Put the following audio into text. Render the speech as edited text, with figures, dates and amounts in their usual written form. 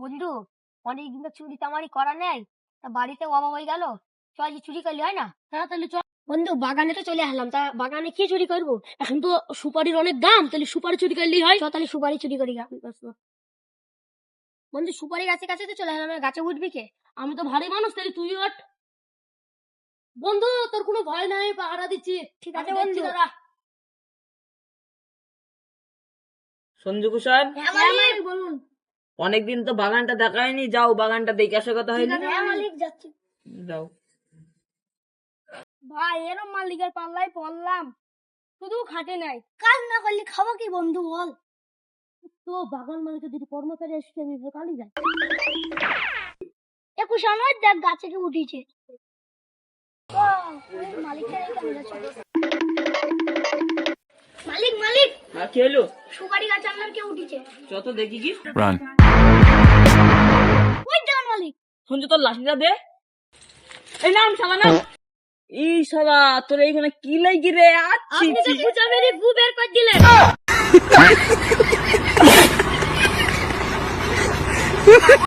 বন্ধু, অনেকদিন তো চুরি চামারি করা নেই, তা বাড়িতে অভাব হয়ে গেল। চল যে চুরি করলি হয় না? হ্যাঁ তাহলে চল। বন্ধু, বাগানে তো চলে আসলাম, তা বাগানে কি চুরি করবো? এখন তো সুপারির অনেক দাম, তাহলে সুপারি চুরি করলেই হয়। চল তাহলে সুপারি চুরি করি গা। বন্ধু, সুপারি গাছের কাছে তো চলে আসলাম, এবার গাছে উঠবি কে? আমি তো ভারী মানুষ, তাহলে তুই ওঠ। বন্ধু তোর কোনো ভয় নাই, পাহারা দিচ্ছি। ঠিক আমি আছে দেখছি, বন্ধু। দাঁড়া। সঞ্জু কুষাণ, হ্যাঁ মালিক, বলুন। অনেকদিন তো বাগানটা দেখায়নি, যাও বাগানটা দেখে আসো কথা হয়নি। হ্যাঁ মালিক, যাচ্ছি। যাও। ভাই, এরম মালিকের পাল্লায় পড়লাম, শুধু খাটে নাই, কাজ না করলে খাবো কি বন্ধু বল? তো বাগান মালিকের যদি কর্মচারী এসে আমি কালি যাই। 21 আমার দেখ গাছে কি উঠিছে। মালিকটা রেখে আমি যাচ্ছি। মালিক মালিক, হ্যাঁ, কি হলো? সুপারি গাছে আপনার কে উঠিছে? চত দেখি কি। Run. ওই দেখ মালিক। সঞ্জু, তোর লাঠিটা দে। এই নাম শালা নাম। এই শালা তোর এইখানে কি লাগি রে? আচ্ছি আপনি তো খুঁজা মেরে গু বের করে দিলেন।